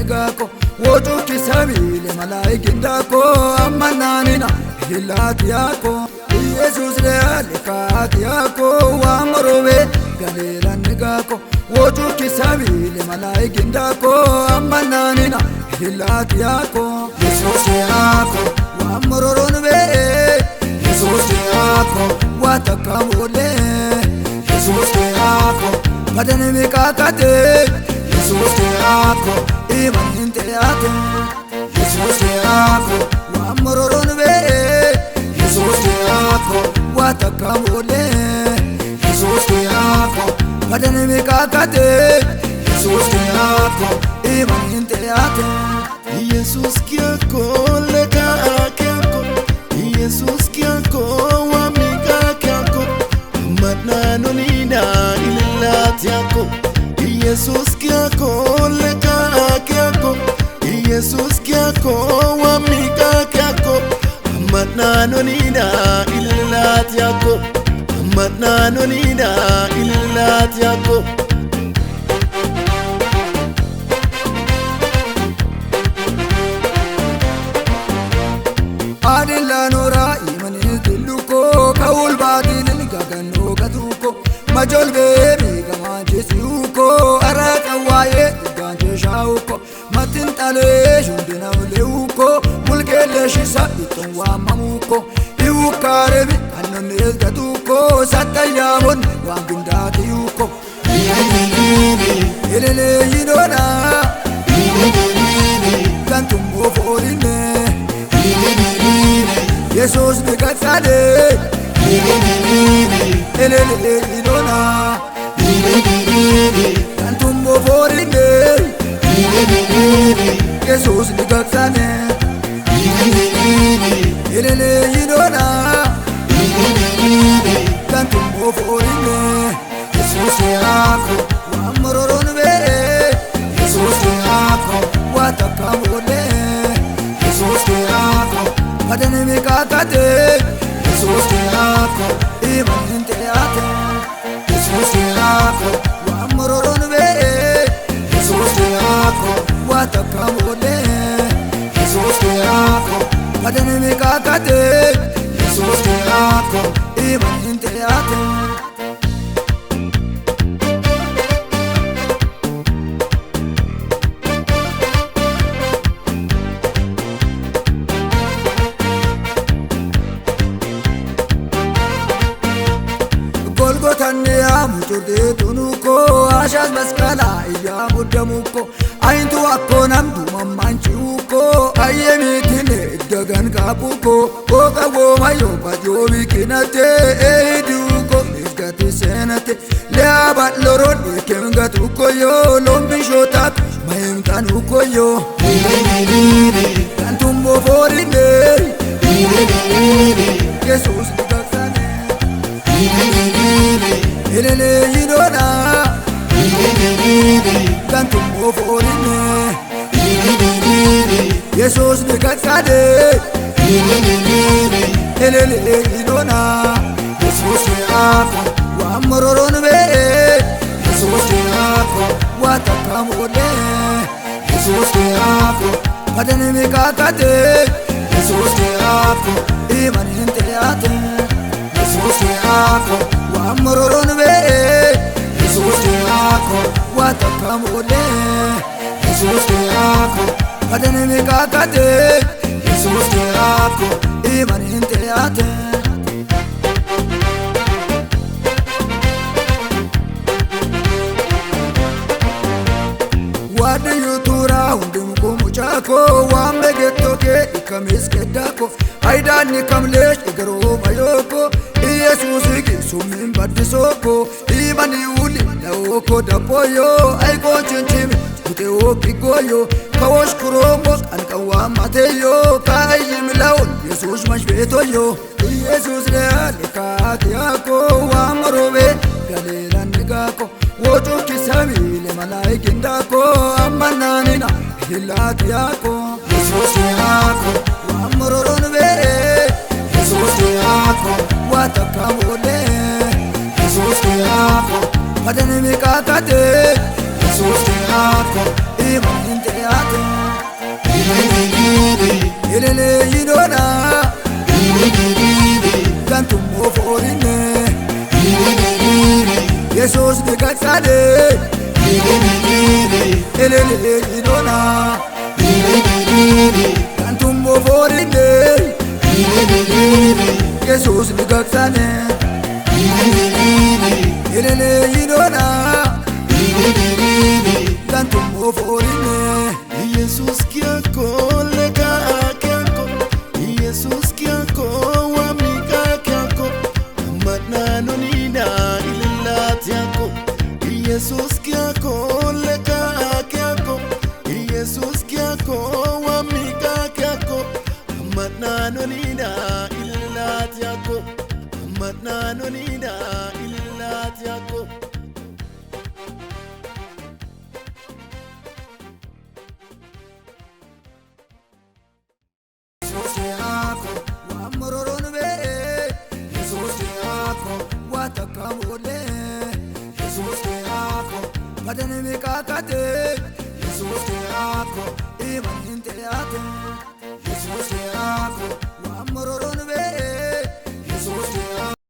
nigako woju kisabile malaikindako amananina hilati yako Jesus le alikati yako wamorobe galela nigako woju kisabile malaikindako amananina hilati yako Jesus yako wamororonbe Jesus yako watakamole Jesus yako madane mikakate Jesus yako imaninte yako Jesus yako wamororonbe Jesus yako watakamole Jesus yako madane mikakate Jesus yako imaninte yako Jesus kyako leka kyako Jesus kyako wamika kyako matnano nina ilat yako Jesus kyako leka kyako Jesus kyako wamika kyako matnano nina ilat yako matnano nina ilat yako adilla nora imani dilluko kaul badin gagano gatuko majol bebi gama jesuko araka waye ganje shauko matin tale jundina leuko mulkele shisa itwa mamuko iukarebi anon gatuko satayamon wangundati yuko elele yinona kantum oforine Jesus nikatsade elele idona kantumbo forine Jesus nikatsane elele idona kantumbo forine Jesus yako wamororonbe Jesus yako watakamole Jesus yako madane mikakate Jesus yako imaninte yako Jesus yako wamororonbe Jesus yako watakamole Jesus yako madane mikakate Jesus yako imaninte yako Golgotane amujurde tunuko ashas maskala ya mudamuko aintu akonam dumamanchuko ayemitine dagan kapuko oka wo mayo bajobi kinate eduko isgati senate laba loron kemgatuko yo lombishotap mayemtanuko yo kantumbo forine Jesus elele yidona kantum oforine Jesus nikatsade elele yidona Jesus yako wamororonbe Jesus yako watakamole Jesus yako madane mikakate Jesus yako imaninte yako Jesus yako wamororonbe Jesus yako watakamole Jesus yako madane mikakate Jesus yako imaninte yako wade yutura undum kumuchako wamegetoke ikamiskedako aidani kamlesh igaro mayoko Jesus ki sumin badisoko imani uli laoko dapoyo aiko chinchim uteo pigoyo kawosh kuromos ankawa mateyo kayim laun Jesus mashbetoyo Jesus le alikati yako wamarobe galela nigako woju kisabile malaikindako amananina hilati yako Jesus yako wamororonbe Jesus yako watakamole Jesus yako madane mikakate Jesus yako imaninte yako elele idona kantummo forille Jesus ligaksane elele idona kantummo forille Jesus kiako leka kiako Jesus kiako wamika kiako matnano nina illat yako Jesus kiako leka kiako Jesus kiako wamika kiako matnano nina illat yako matnano nina illat yako Padane mi kakate, Jesus te ako, iman inte ate.